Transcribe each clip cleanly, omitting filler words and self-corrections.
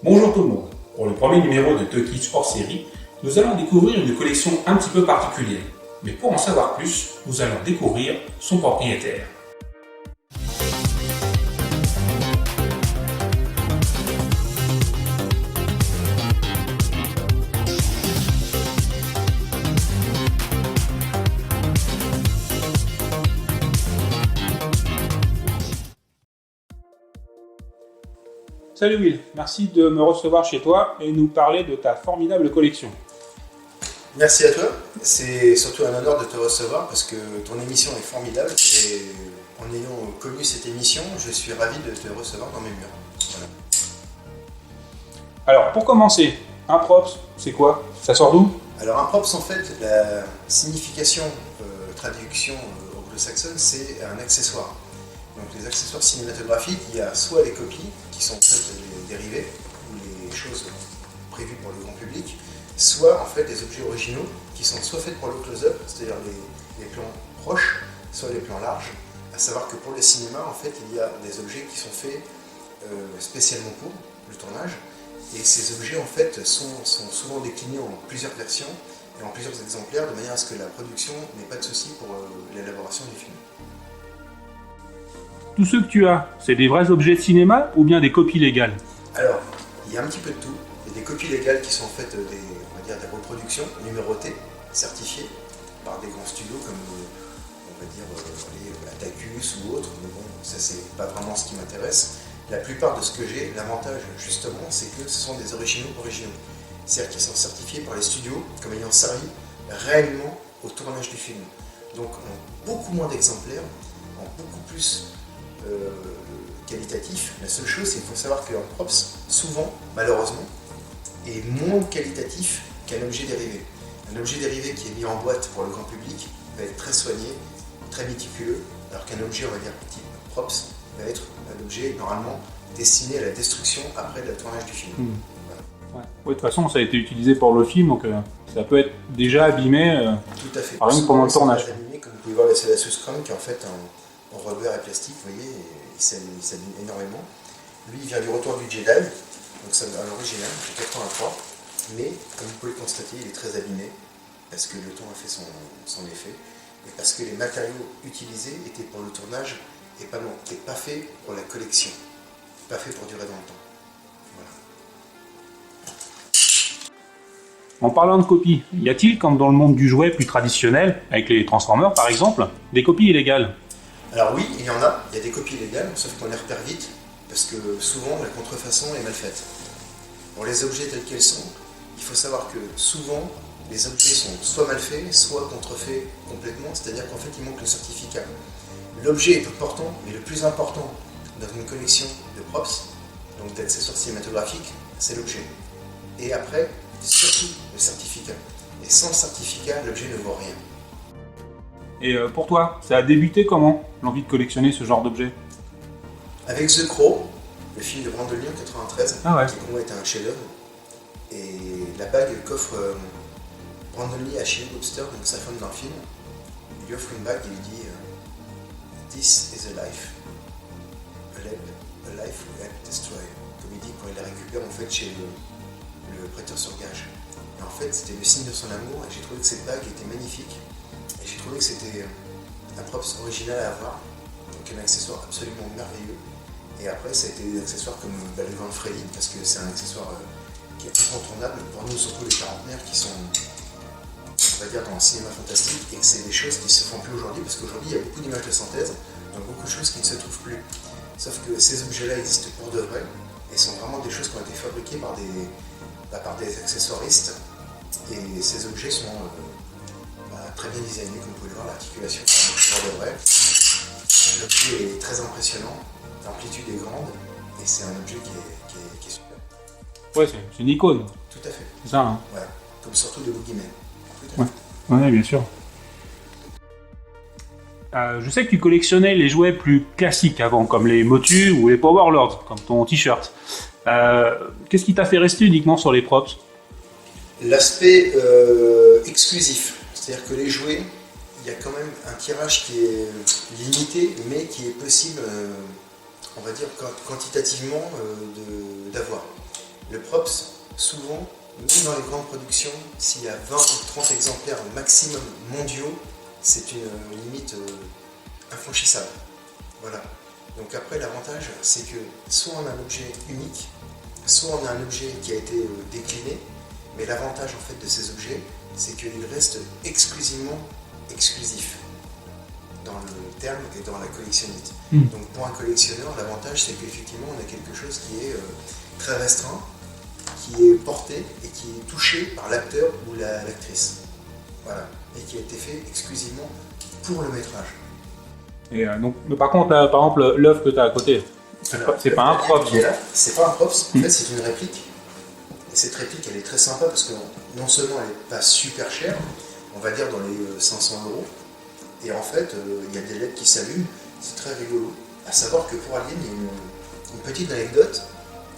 Bonjour tout le monde. Pour le premier numéro de Tokic hors série, nous allons découvrir une collection un petit peu particulière. Mais pour en savoir plus, nous allons découvrir son propriétaire. Salut Will, merci de me recevoir chez toi et nous parler de ta formidable collection. Merci à toi, c'est surtout un honneur de te recevoir parce que ton émission est formidable et en ayant connu cette émission, je suis ravi de te recevoir dans mes murs. Voilà. Alors pour commencer, un props, c'est quoi? Ça sort d'où? Alors un props en fait, la signification, traduction anglo-saxonne, c'est un accessoire. Donc les accessoires cinématographiques, il y a soit les copies qui sont en fait les dérivés ou les choses prévues pour le grand public, soit en fait des objets originaux qui sont soit faits pour le close-up, c'est-à-dire les plans proches, soit les plans larges. À savoir que pour le cinéma, en fait, il y a des objets qui sont faits spécialement pour le tournage, et ces objets en fait sont souvent déclinés en plusieurs versions et en plusieurs exemplaires, de manière à ce que la production n'ait pas de souci pour l'élaboration du film. Tous ceux que tu as, c'est des vrais objets de cinéma ou bien des copies légales? Alors, il y a un petit peu de tout. Il y a des copies légales qui sont en fait des reproductions numérotées, certifiées par des grands studios comme on va dire les Atticus ou autres, mais bon, ça c'est pas vraiment ce qui m'intéresse. La plupart de ce que j'ai, l'avantage justement, c'est que ce sont des originaux. C'est-à-dire qu'ils sont certifiés par les studios comme ayant servi réellement au tournage du film. Donc en beaucoup moins d'exemplaires, en beaucoup plus qualitatif. La seule chose, c'est qu'il faut savoir qu'un props, souvent, malheureusement, est moins qualitatif qu'un objet dérivé. Un objet dérivé qui est mis en boîte pour le grand public va être très soigné, très méticuleux, alors qu'un objet, on va dire, type props, va être un objet normalement destiné à la destruction après le tournage du film. Ouais. Ouais, de toute façon, ça a été utilisé pour le film, donc ça peut être déjà abîmé Tout à fait. par exemple pendant le tournage. Abîmé, comme vous pouvez voir, c'est la sous-scrum qui est en fait en rubber et plastique, vous voyez, il s'abîme énormément. Lui, il vient du retour du Jedi, donc ça à l'original, c'est 83, mais comme vous pouvez le constater, il est très abîmé, parce que le temps a fait son effet, et parce que les matériaux utilisés étaient pour le tournage et pas faits pour la collection, pas faits pour durer dans le temps. En parlant de copies, y a-t-il, comme dans le monde du jouet plus traditionnel, avec les Transformers par exemple, des copies illégales? Alors oui, il y en a, il y a des copies illégales, sauf qu'on les repère vite, parce que souvent la contrefaçon est mal faite. Pour les objets tels qu'ils sont, il faut savoir que souvent les objets sont soit mal faits, soit contrefaits complètement, c'est-à-dire qu'en fait il manque le certificat. L'objet est important, mais le plus important dans une collection de props, donc d'accessoires cinématographiques, c'est l'objet. Et après, surtout le certificat. Et sans certificat, l'objet ne vaut rien. Et pour toi, ça a débuté comment, l'envie de collectionner ce genre d'objet? Avec The Crow, le film de Brandon Lee en 93, qui pour moi était un chef-d'œuvre, et la bague qu'offre Brandon Lee à Shelley Webster, donc sa femme dans le film, il lui offre une bague et lui dit This is a life, a life we have destroyed. Comme il dit quand il la récupère en fait chez le prêteur sur gage. Et en fait, c'était le signe de son amour, et j'ai trouvé que cette bague était magnifique. Et j'ai trouvé que c'était un props original à avoir, donc un accessoire absolument merveilleux. Et après, ça a été des accessoires comme le Gant Freddy, parce que c'est un accessoire qui est incontournable pour nous, surtout les quarantenaires qui sont, on va dire, dans le cinéma fantastique, et que c'est des choses qui ne se font plus aujourd'hui, parce qu'aujourd'hui, il y a beaucoup d'images de synthèse, donc beaucoup de choses qui ne se trouvent plus. Sauf que ces objets-là existent pour de vrai, et sont vraiment des choses qui ont été fabriquées par des accessoiristes, et ces objets sont très bien designé, comme vous pouvez le voir, l'articulation pour de vrai. L'objet est très impressionnant, l'amplitude est grande, et c'est un objet qui est super. Ouais, c'est une icône. Tout à fait. C'est ça, hein? Ouais, comme surtout de Boogeyman. Ouais, bien sûr. Je sais que tu collectionnais les jouets plus classiques avant, comme les Motu ou les Power Lords, comme ton t-shirt. Qu'est-ce qui t'a fait rester uniquement sur les props? L'aspect exclusif. C'est-à-dire que les jouets, il y a quand même un tirage qui est limité, mais qui est possible, on va dire, quantitativement d'avoir. Le props, souvent, même dans les grandes productions, s'il y a 20 ou 30 exemplaires maximum mondiaux, c'est une limite infranchissable. Voilà. Donc après, l'avantage, c'est que soit on a un objet unique, soit on a un objet qui a été décliné, mais l'avantage en fait de ces objets, c'est qu'ils restent exclusivement exclusifs dans le terme et dans la collectionnite. Donc pour un collectionneur, l'avantage c'est qu'effectivement on a quelque chose qui est très restreint, qui est porté et qui est touché par l'acteur ou l'actrice. Voilà. Et qui a été fait exclusivement pour le métrage. Et donc, mais par contre, là, par exemple, l'œuvre que tu as à côté, c'est pas un prop. C'est pas un prop, en fait c'est une réplique. Et cette réplique elle est très sympa parce que non seulement elle n'est pas super chère, on va dire dans les 500 €, et en fait il y a des LED qui s'allument, c'est très rigolo. À savoir que pour Alien, il y a une petite anecdote,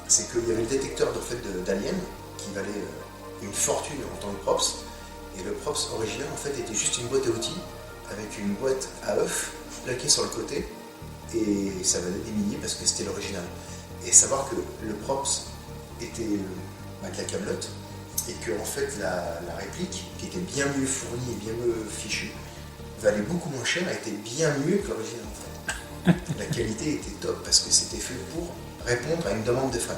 c'est qu'il y avait le détecteur d'Alien qui valait une fortune en tant que props, et le props original en fait était juste une boîte à outils avec une boîte à œufs plaquée sur le côté, et ça valait des milliers parce que c'était l'original. Et savoir que le props était de la camelote, et que en fait la réplique, qui était bien mieux fournie et bien mieux fichue, valait beaucoup moins cher et était bien mieux que l'original en fait. La qualité était top parce que c'était fait pour répondre à une demande des fans.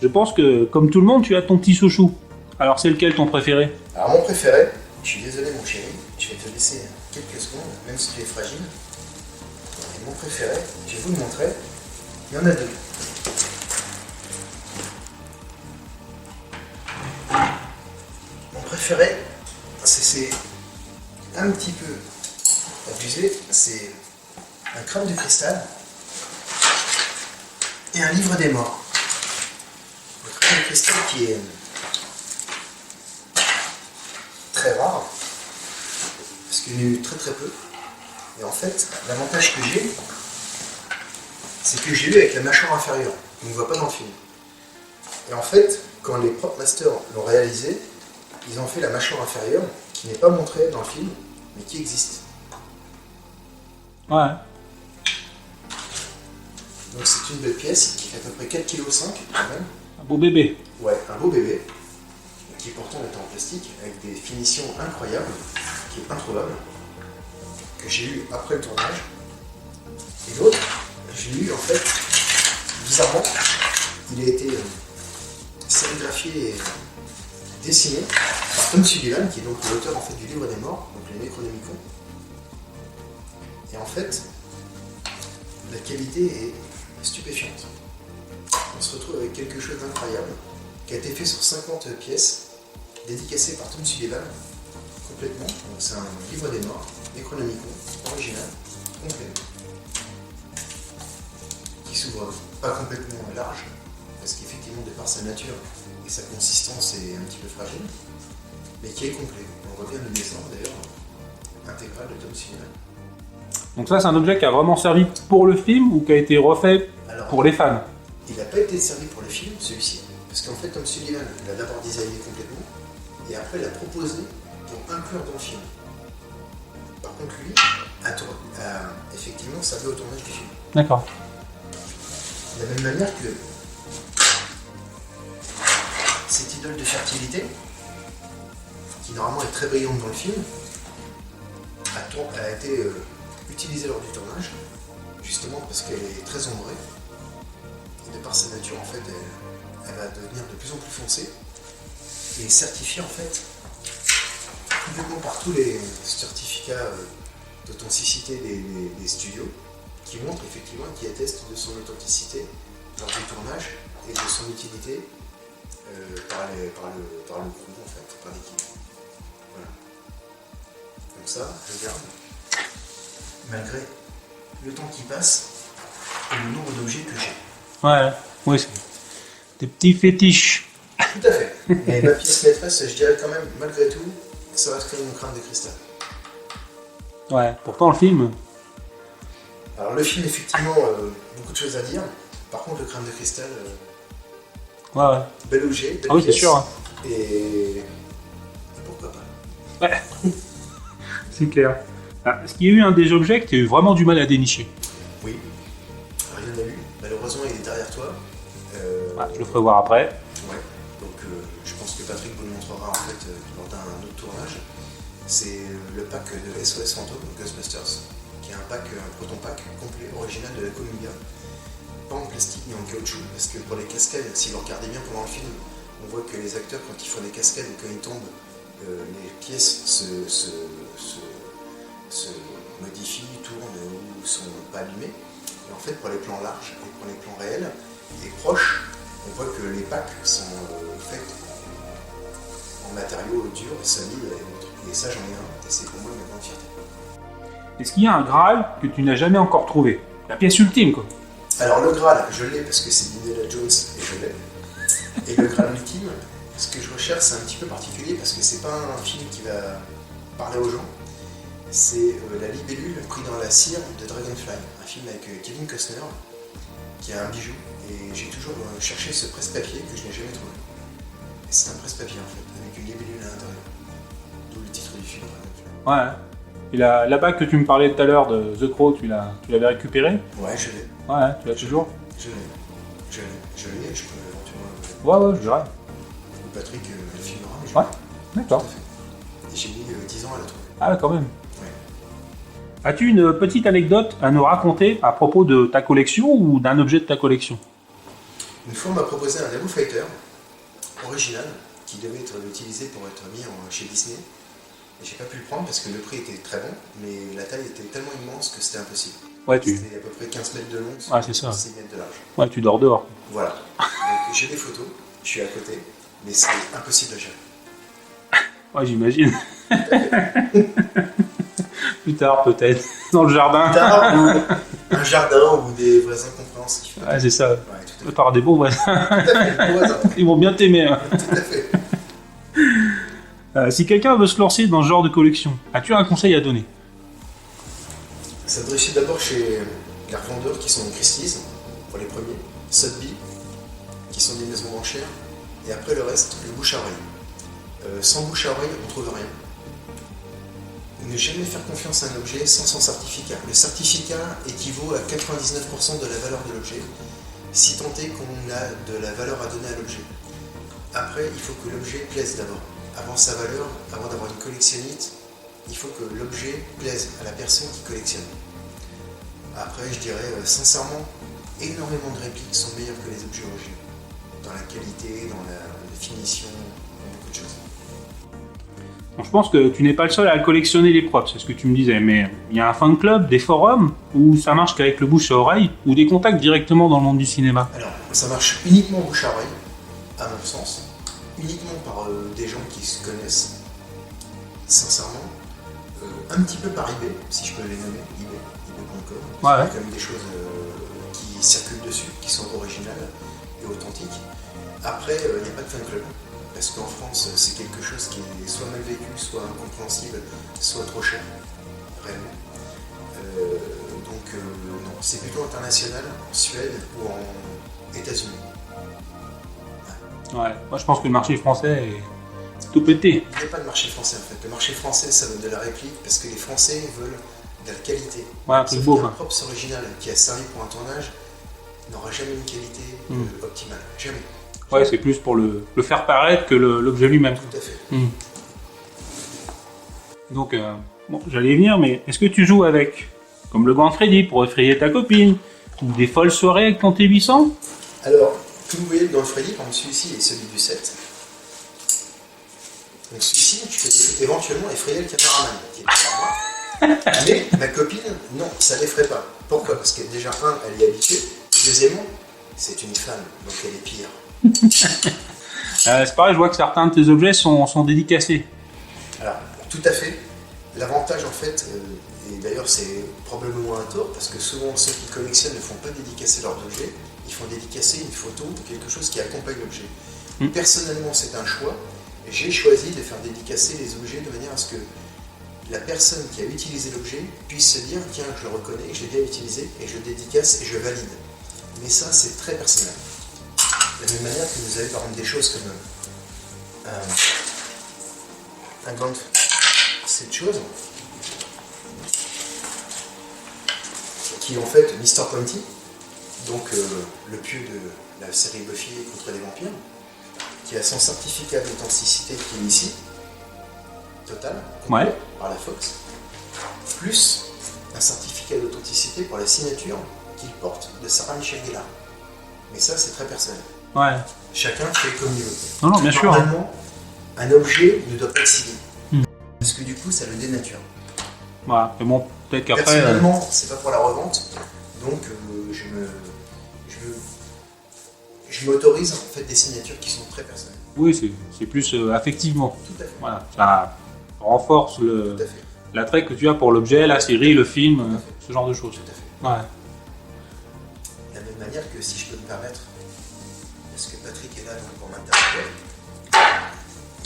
Je pense que, comme tout le monde, tu as ton petit chouchou. Alors c'est lequel ton préféré? Alors mon préféré, je suis désolé mon chéri, je vais te laisser quelques secondes, même si tu es fragile. Et mon préféré, je vais vous le montrer, il y en a deux. Mon préféré, c'est un petit peu abusé, c'est un crâne de cristal et un livre des morts. Le crâne de cristal qui est très rare, parce qu'il y en a eu très très peu. Et en fait, l'avantage que j'ai, c'est que j'ai eu avec la mâchoire inférieure, qu'on ne voit pas dans le film. Et en fait, quand les prop masters l'ont réalisé, ils ont fait la mâchoire inférieure, qui n'est pas montrée dans le film, mais qui existe. Ouais. Donc c'est une belle pièce, qui fait à peu près 4,5 kg quand même. Un beau bébé. Ouais, un beau bébé, qui pourtant est en plastique, avec des finitions incroyables, qui est introuvable, que j'ai eu après le tournage. Et l'autre, j'ai eu en fait, bizarrement, il a été sérigraphié et dessiné par Tom Sullivan, qui est donc l'auteur en fait du livre des morts, donc les Necronomicon. Et en fait, la qualité est stupéfiante. On se retrouve avec quelque chose d'incroyable, qui a été fait sur 50 pièces, dédicacé par Tom Sullivan, complètement. Donc c'est un livre des morts, Necronomicon, original, complet, qui s'ouvre pas complètement large, parce qu'effectivement, de par sa nature et sa consistance est un petit peu fragile, mais qui est complet. On voit bien le dessin d'ailleurs intégral de Tom Sullivan. Donc ça, c'est un objet qui a vraiment servi pour le film ou qui a été refait pour les fans? Il n'a pas été servi pour le film, celui-ci, parce qu'en fait, Tom Sullivan l'a d'abord designé complètement, et après l'a proposé pour inclure dans le film. Par contre, lui a effectivement servi au tournage du film. D'accord. De la même manière que cette idole de fertilité, qui normalement est très brillante dans le film, a été utilisée lors du tournage, justement parce qu'elle est très ombrée. Et de par sa nature, en fait, elle va devenir de plus en plus foncée et certifiée en fait complètement par tous les certificats d'authenticité des studios qui montrent effectivement, qui attestent de son authenticité lors du tournage et de son utilité par le crew en fait, par l'équipe. Voilà. Donc ça, je garde, malgré le temps qui passe et le nombre d'objets que j'ai. Ouais, oui, c'est des petits fétiches. Tout à fait. Mais ma pièce maîtresse, je dirais quand même, malgré tout, ça reste quand même une crâne de cristal. Ouais, pourtant le film... Alors le film, effectivement, beaucoup de choses à dire. Par contre, le crâne de cristal, ouais. bel objet, belle Ah oui, pièce. c'est sûr. Hein. Et pourquoi pas. Ouais, c'est clair. Ah, est-ce qu'il y a eu un des objets que tu as eu vraiment du mal à dénicher? Oui. Alors, il y en a eu. Malheureusement, il est derrière toi. Ouais, je le ferai voir après. Ouais, donc je pense que Patrick vous le montrera en fait lors d'un autre tournage. C'est le pack de SOS Fantôme, Ghostbusters, qui est un proton pack complet, original de la Columbia. Pas en plastique ni en caoutchouc, parce que pour les cascades, si vous regardez bien pendant le film, on voit que les acteurs, quand ils font des cascades et quand ils tombent, les pièces se modifient, tournent ou sont pas allumées. Et en fait, pour les plans larges et pour les plans réels et proches, on voit que les packs sont faits en matériaux durs et solides et autres. Et ça, j'en ai un, et c'est pour moi une grande fierté. Est-ce qu'il y a un Graal que tu n'as jamais encore trouvé? La pièce ultime, quoi. Alors, le Graal, je l'ai parce que c'est Indiana Jones et je l'ai. Et le Graal ultime, ce que je recherche, c'est un petit peu particulier parce que c'est pas un film qui va parler aux gens. C'est La Libellule pris dans la cire de Dragonfly, un film avec Kevin Costner, qui a un bijou. Et j'ai toujours cherché ce presse-papier que je n'ai jamais trouvé. Et c'est un presse-papier en fait, avec une libellule à l'intérieur. D'où le titre du film, Dragonfly. Ouais. Et la bague que tu me parlais tout à l'heure de The Crow, tu l'avais récupérée? Ouais, je l'ai. Ouais, tu l'as toujours? Je l'ai, je peux éventuellement... Ouais, je dirais. Patrick le filmera, mais je Ouais, d'accord. Et j'ai mis 10 ans à la trouver. Ah, quand même. Ouais. As-tu une petite anecdote à nous raconter à propos de ta collection ou d'un objet de ta collection? Une fois, on m'a proposé un Naboo Fighter original qui devait être utilisé pour être mis chez Disney. Et j'ai pas pu le prendre parce que le prix était très bon, mais la taille était tellement immense que c'était impossible. Ouais, C'était à peu près 15 mètres de long, ouais, c'est ça. 6 mètres de large. Ouais, tu dors dehors. Voilà. Donc, j'ai des photos, je suis à côté, mais c'est impossible à gérer. Ouais, j'imagine. Plus tard, peut-être. Dans le jardin. Plus tard, un jardin ou des voisins compréhensifs. Ouais, c'est ça. Ouais, tout à fait. Par des bons voisins. Tout à fait, des voisins. Ils vont bien t'aimer. Hein. Tout à fait. Si quelqu'un veut se lancer dans ce genre de collection, as-tu un conseil à donner? S'adresser d'abord chez les revendeurs qui sont Christie's, pour les premiers, Sotheby's, qui sont des maisons d'enchères, et après le reste, le bouche à oreille. Sans bouche à oreille, on ne trouve rien. Ne jamais faire confiance à un objet sans son certificat. Le certificat équivaut à 99% de la valeur de l'objet, si tant est qu'on a de la valeur à donner à l'objet. Après, il faut que l'objet plaise d'abord. Avant sa valeur, avant d'avoir une collectionnite, il faut que l'objet plaise à la personne qui collectionne. Après, je dirais sincèrement, énormément de répliques sont meilleures que les objets originaux. Dans la qualité, dans la finition, dans beaucoup de choses. Bon, je pense que tu n'es pas le seul à collectionner les props, c'est ce que tu me disais, mais il y a un fan club, des forums, où ça marche qu'avec le bouche à oreille, ou des contacts directement dans le monde du cinéma? Alors, ça marche uniquement bouche à oreille, à mon sens. Uniquement par des gens qui se connaissent, sincèrement, un petit peu par eBay, si je peux les nommer, eBay.com. Ouais. Il y a quand même des choses qui circulent dessus, qui sont originales et authentiques. Après, il n'y a pas de fan club, parce qu'en France, c'est quelque chose qui est soit mal vécu, soit incompréhensible, soit trop cher, réellement. Non, c'est plutôt international, en Suède ou en États-Unis. Ouais, moi je pense que le marché français est tout pété. Il n'y a pas de marché français en fait. Le marché français, ça donne de la réplique parce que les Français veulent de la qualité. Ouais, un truc beau. Un props original qui a servi pour un tournage n'aura jamais une qualité optimale. Jamais. Ouais, c'est plus pour le faire paraître que l'objet lui-même. Tout à fait. Donc, bon, j'allais y venir, mais est-ce que tu joues avec, comme le Grand Freddy pour effrayer ta copine, ou des folles soirées avec ton T800? Alors, comme vous voyez dans le Freddy, par exemple celui-ci et celui du 7. Donc celui-ci, tu peux éventuellement effrayer le caméraman, qui est derrière moi. Mais ma copine, non, ça ne l'effraie pas. Pourquoi? Parce que déjà, elle est habituée. Deuxièmement, c'est une femme, donc elle est pire. C'est pareil, je vois que certains de tes objets sont dédicacés. Alors, tout à fait. L'avantage, en fait, et d'ailleurs c'est probablement un tort, parce que souvent ceux qui collectionnent ne font pas dédicacer leurs objets, ils font dédicacer une photo ou quelque chose qui accompagne l'objet. Personnellement, c'est un choix. J'ai choisi de faire dédicacer les objets de manière à ce que la personne qui a utilisé l'objet puisse se dire tiens, je le reconnais, je l'ai bien utilisé, et je dédicace et je valide. Mais ça, c'est très personnel. De la même manière que vous avez par exemple des choses comme un gant, cette chose, qui est en fait Mr. Pointy, donc le pieu de la série Buffy contre les vampires, qui a son certificat d'authenticité qui est ici, total, Ouais. par la Fox, plus un certificat d'authenticité pour la signature qu'il porte de Sarah Michelle Gellar. Mais ça, c'est très personnel. Ouais. Chacun fait comme il veut. Non, non, bien sûr. Normalement, un objet ne doit pas être signé. Hmm. Parce que du coup, ça le dénature. Voilà. Mais bon, peut-être qu'après. Personnellement, c'est pas pour la revente, donc je m'autorise en fait des signatures qui sont très personnelles. Oui, c'est plus affectivement. Tout à fait. Voilà. Ça renforce Tout à fait. l'attrait que tu as pour l'objet, la série, le film, ce genre de choses. Tout à fait. Ouais. De la même manière que si je peux me permettre, parce que Patrick est là donc pour m'interroger,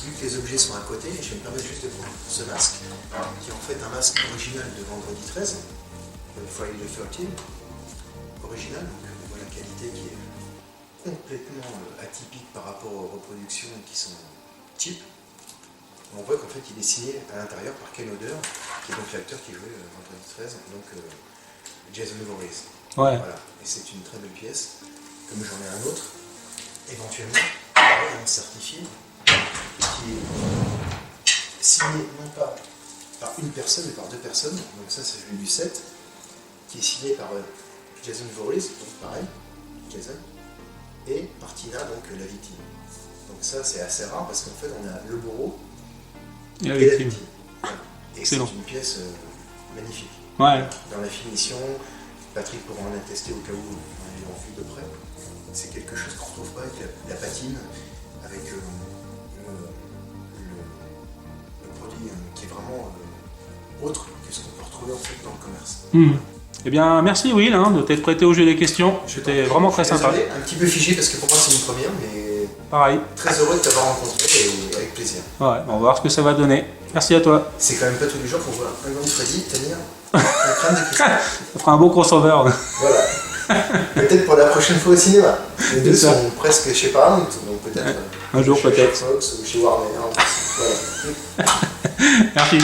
vu que les objets sont à côté, je vais me permettre juste de prendre ce masque, qui est en fait un masque original de Vendredi 13, de Friday the 13, original, donc on voit la qualité qui est complètement atypique par rapport aux reproductions qui sont cheap. On voit qu'en fait il est signé à l'intérieur par Ken Hodder, qui est donc l'acteur qui jouait Vendredi 13, donc Jason Voorhees. Ouais. Voilà, et c'est une très belle pièce, comme j'en ai un autre, éventuellement, pareil, un certifié, qui est signé non pas par une personne, mais par deux personnes, donc ça c'est celui du 7, qui est signé par Jason Voorhees, donc pareil, Jason, et par Tina, donc la victime. Donc ça c'est assez rare parce qu'en fait on a le bourreau Et la et la victime. victime. Voilà. Et c'est Excellent. une pièce magnifique. Ouais. Dans la finition, Patrick pourra en attester au cas où on l'ayant vu de près. C'est quelque chose qu'on ne retrouve pas avec la patine, avec le produit qui est vraiment autre que ce qu'on peut retrouver en fait dans le commerce. Eh bien, merci Will de t'être prêté au jeu des questions. C'était vraiment très sympa. Désolé, un petit peu figé parce que pour moi c'est une première, mais Pareil. très heureux de t'avoir rencontré et avec plaisir. Ouais, on va voir ce que ça va donner. Merci à toi. C'est quand même pas tous les jours qu'on voit un grand Freddy tenir un crâne de cristal. Ça fera un beau crossover. Voilà. Peut-être pour la prochaine fois au cinéma. Les deux C'est ça. sont presque chez Paramount, donc peut-être Un jour, chez peut-être. Fox ou chez Warner. Voilà. Merci.